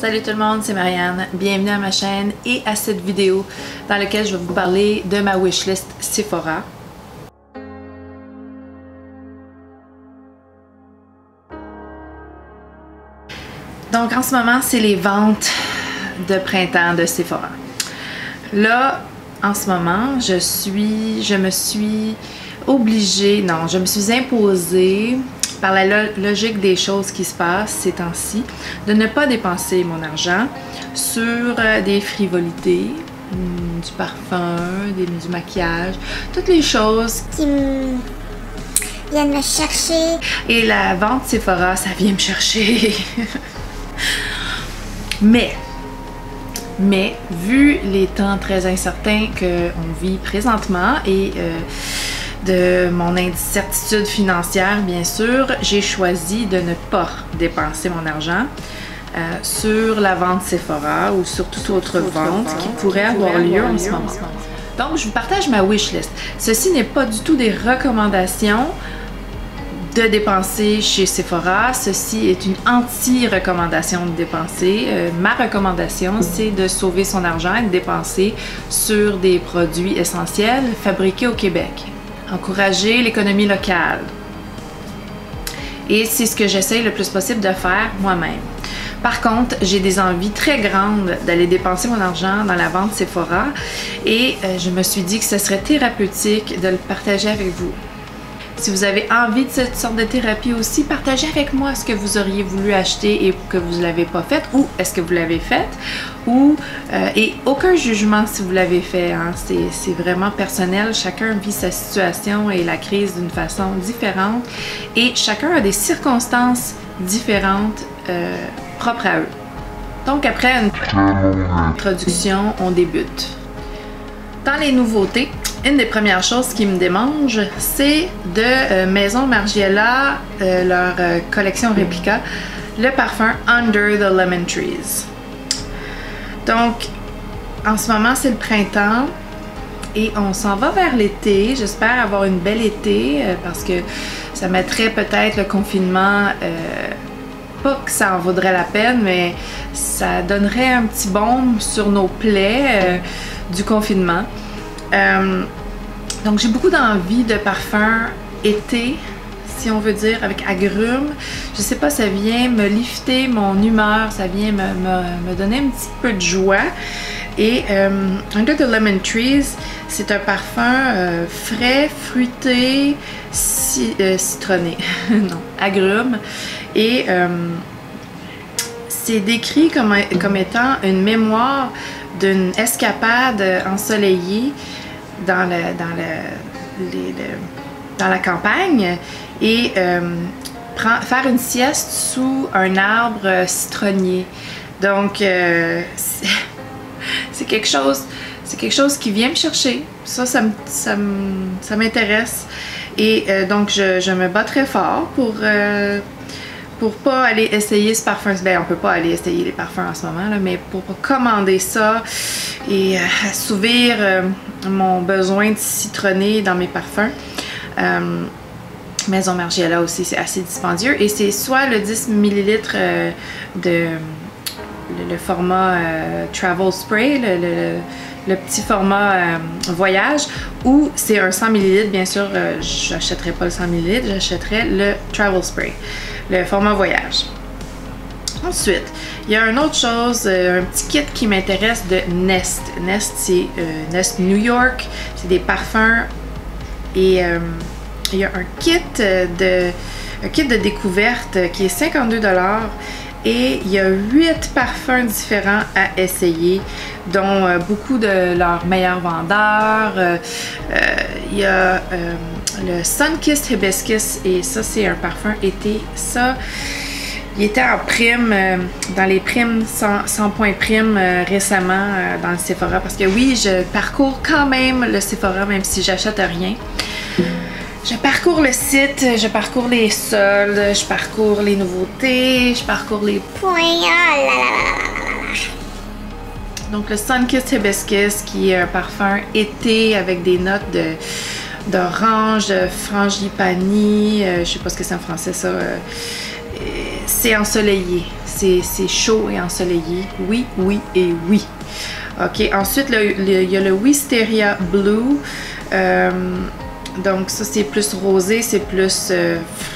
Salut tout le monde, c'est Marianne. Bienvenue à ma chaîne et à cette vidéo dans laquelle je vais vous parler de ma wishlist Sephora. Donc en ce moment, c'est les ventes de printemps de Sephora. Là, en ce moment, je me suis imposée par la logique des choses qui se passent ces temps-ci, de ne pas dépenser mon argent sur des frivolités, du parfum, du maquillage, toutes les choses qui viennent me chercher. Et la vente Sephora, ça vient me chercher. Mais, vu les temps très incertains qu'on vit présentement et de mon incertitude financière, bien sûr, j'ai choisi de ne pas dépenser mon argent sur la vente Sephora ou sur toute autre vente qui pourrait avoir lieu en ce moment. Donc, je vous partage ma wishlist. Ceci n'est pas du tout des recommandations de dépenser chez Sephora. Ceci est une anti-recommandation de dépenser. Ma recommandation, c'est de sauver son argent et de dépenser sur des produits essentiels fabriqués au Québec. Encourager l'économie locale. Et c'est ce que j'essaie le plus possible de faire moi-même. Par contre, j'ai des envies très grandes d'aller dépenser mon argent dans la vente Sephora et je me suis dit que ce serait thérapeutique de le partager avec vous. Si vous avez envie de cette sorte de thérapie aussi, partagez avec moi ce que vous auriez voulu acheter et que vous ne l'avez pas fait, ou est-ce que vous l'avez fait, et aucun jugement si vous l'avez fait, hein. C'est vraiment personnel, chacun vit sa situation et la crise d'une façon différente et chacun a des circonstances différentes propres à eux. Donc après une introduction, on débute. Dans les nouveautés, une des premières choses qui me démange, c'est de Maison Margiela, leur collection réplica, le parfum Under the Lemon Trees. Donc, en ce moment, c'est le printemps et on s'en va vers l'été. J'espère avoir une belle été parce que ça mettrait peut-être le confinement, pas que ça en vaudrait la peine, mais ça donnerait un petit baume sur nos plaies du confinement. Donc j'ai beaucoup d'envie de parfum été, si on veut dire, avec agrumes. Je sais pas, ça vient me lifter mon humeur, ça vient me donner un petit peu de joie. Et Under the Lemon Trees, c'est un parfum frais, fruité, citronné, non, agrumes. Et c'est décrit comme étant une mémoire d'une escapade ensoleillée dans la campagne et faire une sieste sous un arbre citronnier. Donc c'est quelque chose qui vient me chercher. Ça m'intéresse et donc je me bats très fort pour pas aller essayer ce parfum. Ben, on peut pas aller essayer les parfums en ce moment, là, mais pour commander ça et assouvir mon besoin de citronner dans mes parfums. Maison Margiela aussi, c'est assez dispendieux. Et c'est soit le 10 ml le format Travel Spray, le petit format voyage, ou c'est un 100 ml, bien sûr, j'achèterai pas le 100 ml, j'achèterai le Travel Spray, le format voyage. Ensuite, il y a une autre chose, un petit kit qui m'intéresse de Nest. Nest, c'est Nest New York, c'est des parfums et il y a un kit de découverte qui est 52 $ et il y a 8 parfums différents à essayer, dont beaucoup de leurs meilleurs vendeurs. Il y a le Sunkissed Hibiscus et ça c'est un parfum été. Ça, il était en prime, dans les primes 100 points prime récemment dans le Sephora parce que oui, je parcours quand même le Sephora même si j'achète rien. Je parcours le site, je parcours les soldes, je parcours les nouveautés, je parcours les points. Donc le Sunkissed Hibiscus qui est un parfum été avec des notes d'orange, de frangipani, je sais pas ce que c'est en français ça. C'est ensoleillé. c'est chaud et ensoleillé. Oui, oui et oui. OK, ensuite, il y a le Wisteria Blue. Donc ça, c'est plus rosé, c'est plus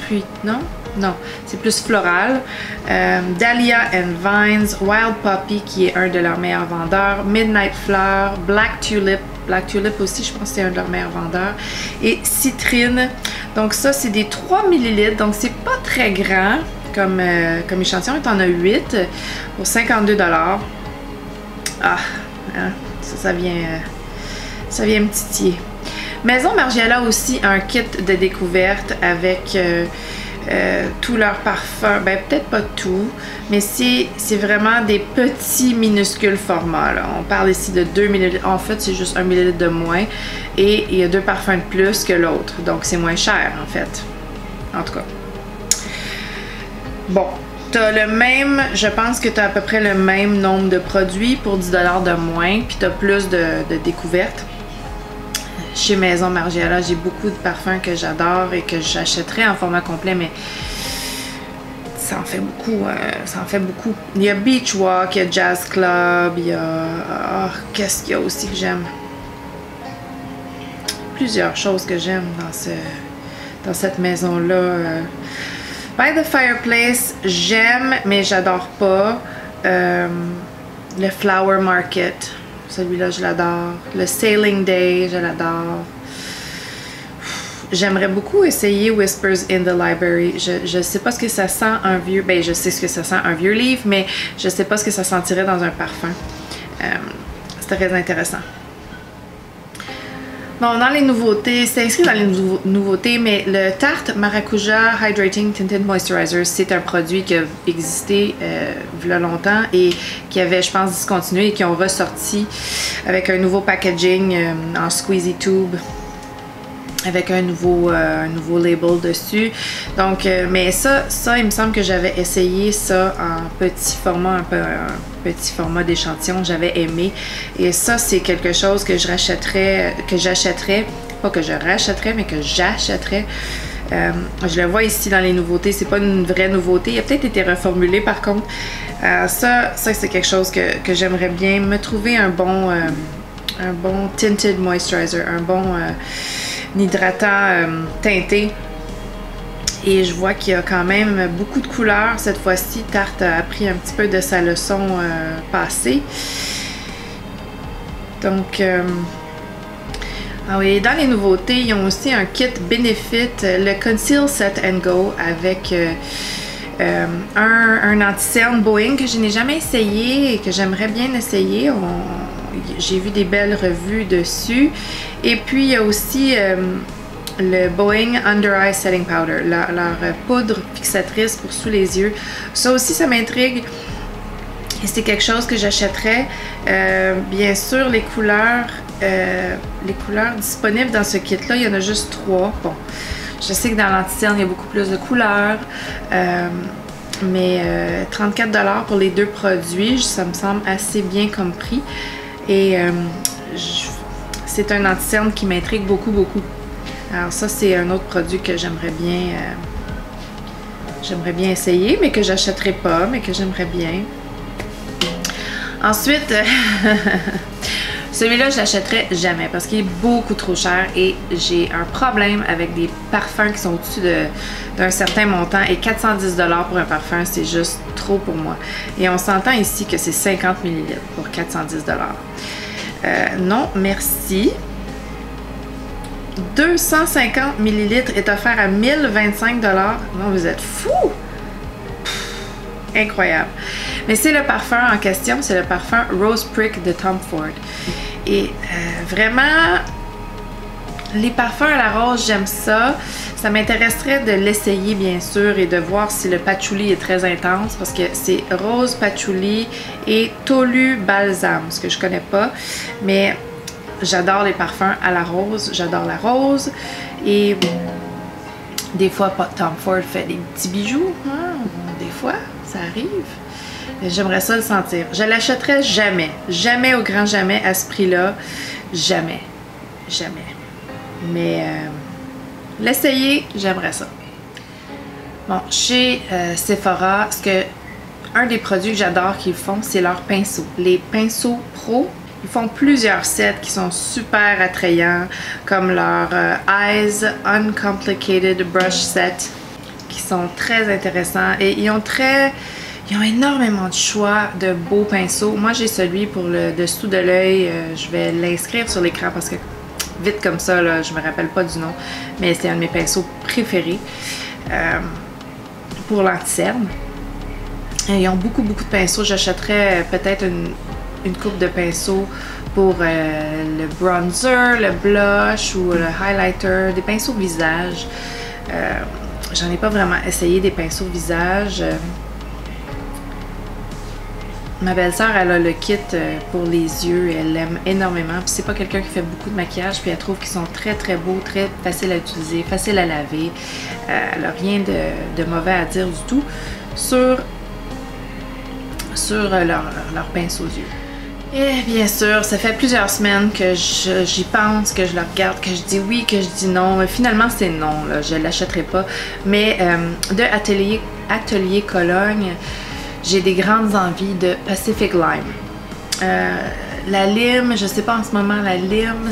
fruit, non? Non, c'est plus floral. Dahlia and Vines, Wild Poppy, qui est un de leurs meilleurs vendeurs. Midnight Flower, Black Tulip. Black Tulip aussi, je pense que c'est un de leurs meilleurs vendeurs. Et Citrine. Donc ça, c'est des 3 ml. Donc c'est pas très grand comme échantillon. Il en a 8 pour 52 $. Ah, hein, ça vient me titiller. Maison Margiela aussi a un kit de découverte avec tous leurs parfums. Ben peut-être pas tout, mais c'est vraiment des petits minuscules formats. Là. On parle ici de 2 ml. En fait, c'est juste 1 ml de moins. Et il y a 2 parfums de plus que l'autre. Donc c'est moins cher en fait. En tout cas. Bon. T'as le même, je pense que tu as à peu près le même nombre de produits pour 10 $ de moins, puis tu as plus de découvertes. Chez Maison Margiela, j'ai beaucoup de parfums que j'adore et que j'achèterais en format complet, mais ça en fait beaucoup, ça en fait beaucoup. Il y a Beach Walk, il y a Jazz Club, il y a... Oh, qu'est-ce qu'il y a aussi que j'aime? Plusieurs choses que j'aime dans cette maison-là. By the Fireplace, j'aime, mais j'adore pas. Le Flower Market, celui-là, je l'adore. Le Sailing Day, je l'adore. J'aimerais beaucoup essayer Whispers in the Library. Je sais pas ce que ça sent un vieux... Ben, je sais ce que ça sent un vieux livre, mais je sais pas ce que ça sentirait dans un parfum. C'est très intéressant. Bon, dans les nouveautés, c'est inscrit dans les nouveautés, mais le Tarte Maracuja Hydrating Tinted Moisturizer, c'est un produit qui a existé il y a longtemps et qui avait, je pense, discontinué et qui ont ressorti avec un nouveau packaging en squeezy tube, avec un nouveau label dessus. Donc, mais ça, il me semble que j'avais essayé ça en petit format, un petit format d'échantillon, j'avais aimé. Et ça, c'est quelque chose que j'achèterais, pas que je rachèterais, mais que j'achèterais. Je le vois ici dans les nouveautés, c'est pas une vraie nouveauté, il a peut-être été reformulé par contre. Ça c'est quelque chose que j'aimerais bien, me trouver un bon tinted moisturizer, un bon hydratant teinté. Et je vois qu'il y a quand même beaucoup de couleurs cette fois-ci. Tarte a appris un petit peu de sa leçon passée. Donc, ah oui, dans les nouveautés, ils ont aussi un kit Benefit, le Conceal Set and Go avec un anti-cerne Boeing que je n'ai jamais essayé et que j'aimerais bien essayer. J'ai vu des belles revues dessus. Et puis, il y a aussi le Boeing Under Eye Setting Powder, leur poudre fixatrice pour sous les yeux. Ça aussi, ça m'intrigue. Et c'est quelque chose que j'achèterais. Bien sûr, les couleurs disponibles dans ce kit-là, il y en a juste 3. Bon, je sais que dans l'anti-cerne, il y a beaucoup plus de couleurs. Mais 34 $ pour les deux produits, ça me semble assez bien comme prix. Et c'est un anti-cerne qui m'intrigue beaucoup, beaucoup. Alors ça, c'est un autre produit que j'aimerais bien essayer, mais que j'achèterai pas, mais que j'aimerais bien. Ensuite, celui-là, je l'achèterai jamais parce qu'il est beaucoup trop cher et j'ai un problème avec des parfums qui sont au-dessus d'un certain montant et 410 $ pour un parfum, c'est juste trop pour moi. Et on s'entend ici que c'est 50 ml pour 410 $. Non, merci. 250 ml est offert à 1025 $. Non, vous êtes fous! Incroyable. Mais c'est le parfum en question, c'est le parfum Rose Prick de Tom Ford. Et vraiment, les parfums à la rose, j'aime ça. Ça m'intéresserait de l'essayer, bien sûr, et de voir si le patchouli est très intense, parce que c'est rose patchouli et tolu balsam, ce que je connais pas. Mais j'adore les parfums à la rose, j'adore la rose. Et des fois, Tom Ford fait des petits bijoux, hein? Des fois, ça arrive. J'aimerais ça le sentir. Je l'achèterais jamais. Jamais au grand jamais à ce prix-là. Jamais. Jamais. Mais l'essayer, j'aimerais ça. Bon, chez Sephora, ce que un des produits que j'adore qu'ils font, c'est leurs pinceaux. Les pinceaux pro, ils font plusieurs sets qui sont super attrayants, comme leur Eyes Uncomplicated Brush Set, qui sont très intéressants. Et ils ont énormément de choix de beaux pinceaux. Moi, j'ai celui pour le dessous de l'œil. Je vais l'inscrire sur l'écran parce que vite comme ça, là, je me rappelle pas du nom, mais c'est un de mes pinceaux préférés pour l'anti-cerne. Ils ont beaucoup de pinceaux. J'achèterais peut-être une coupe de pinceaux pour le bronzer, le blush ou le highlighter, des pinceaux visage. J'en ai pas vraiment essayé des pinceaux visage. Ma belle-sœur, elle a le kit pour les yeux et elle l'aime énormément. Puis c'est pas quelqu'un qui fait beaucoup de maquillage, puis elle trouve qu'ils sont très beaux, très faciles à utiliser, faciles à laver. Elle n'a rien de mauvais à dire du tout sur leur pince aux yeux. Et bien sûr, ça fait plusieurs semaines que j'y pense, que je le regarde, que je dis oui, que je dis non. Mais finalement, c'est non, là, je ne l'achèterai pas. Mais de Atelier Cologne, j'ai des grandes envies de Pacific Lime. La lime, je sais pas en ce moment, la lime,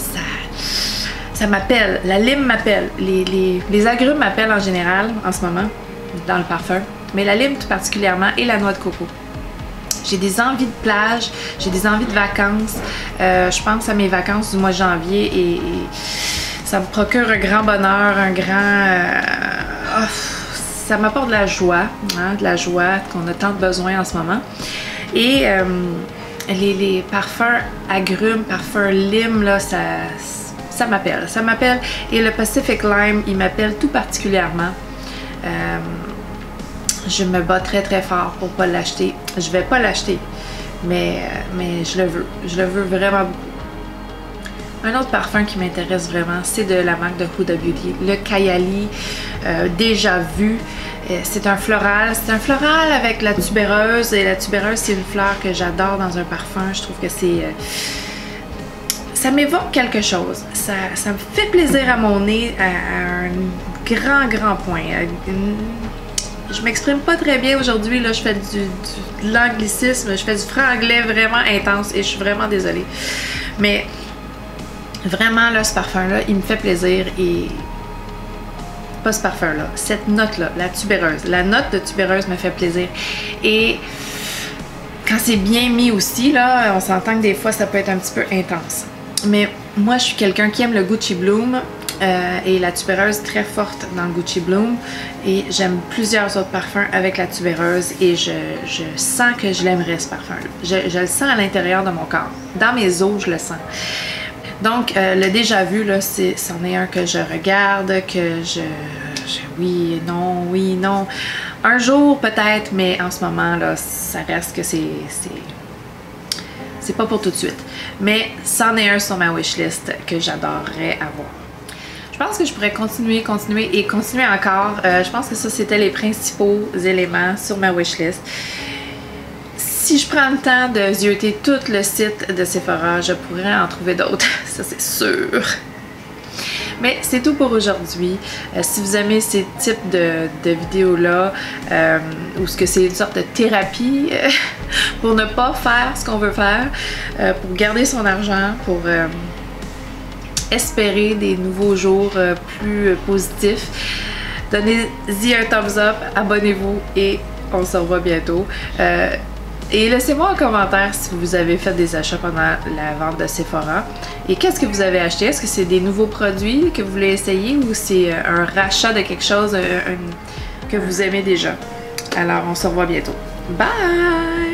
ça m'appelle. La lime m'appelle. Les agrumes m'appellent en général en ce moment, dans le parfum. Mais la lime tout particulièrement et la noix de coco. J'ai des envies de plage, j'ai des envies de vacances. Je pense à mes vacances du mois de janvier et ça me procure un grand bonheur, un grand... ça m'apporte de la joie qu'on a tant besoin en ce moment. Et les parfums agrumes, parfums lime, là, ça m'appelle. Ça m'appelle. Et le Pacific Lime, il m'appelle tout particulièrement. Je me bats très fort pour pas l'acheter. Je vais pas l'acheter, mais je le veux. Je le veux vraiment beaucoup. Un autre parfum qui m'intéresse vraiment, c'est de la marque de Huda Beauty, le Kayali, déjà vu. C'est un floral. C'est un floral avec la tubéreuse. Et la tubéreuse, c'est une fleur que j'adore dans un parfum. Je trouve que c'est... ça m'évoque quelque chose. Ça me fait plaisir à mon nez à un grand point. Je m'exprime pas très bien aujourd'hui, là, je fais de l'anglicisme, je fais du franglais vraiment intense et je suis vraiment désolée. Mais vraiment, là, ce parfum-là, il me fait plaisir et... Pas ce parfum-là, cette note-là, la tubéreuse. La note de tubéreuse me fait plaisir. Et quand c'est bien mis aussi, là, on s'entend que des fois, ça peut être un petit peu intense. Mais moi, je suis quelqu'un qui aime le Gucci Bloom. Et la tubéreuse très forte dans le Gucci Bloom et j'aime plusieurs autres parfums avec la tubéreuse et je sens que je l'aimerais ce parfum là. Je le sens à l'intérieur de mon corps, dans mes os je le sens. Donc le déjà vu là, c'en est un que je regarde, que oui, non, un jour peut-être, mais en ce moment là, ça reste que c'est pas pour tout de suite, mais c'en est un sur ma wishlist que j'adorerais avoir. Je pense que je pourrais continuer encore. Je pense que ça, c'était les principaux éléments sur ma wishlist. Si je prends le temps de zioter tout le site de Sephora, je pourrais en trouver d'autres, ça c'est sûr. Mais c'est tout pour aujourd'hui. Si vous aimez ces types de vidéos-là, ou ce que c'est une sorte de thérapie pour ne pas faire ce qu'on veut faire, pour garder son argent, pour... espérer des nouveaux jours plus positifs. Donnez-y un thumbs up, abonnez-vous et on se revoit bientôt. Et laissez-moi un commentaire si vous avez fait des achats pendant la vente de Sephora. Et qu'est-ce que vous avez acheté? Est-ce que c'est des nouveaux produits que vous voulez essayer ou c'est un rachat de quelque chose que vous aimez déjà? Alors on se revoit bientôt. Bye!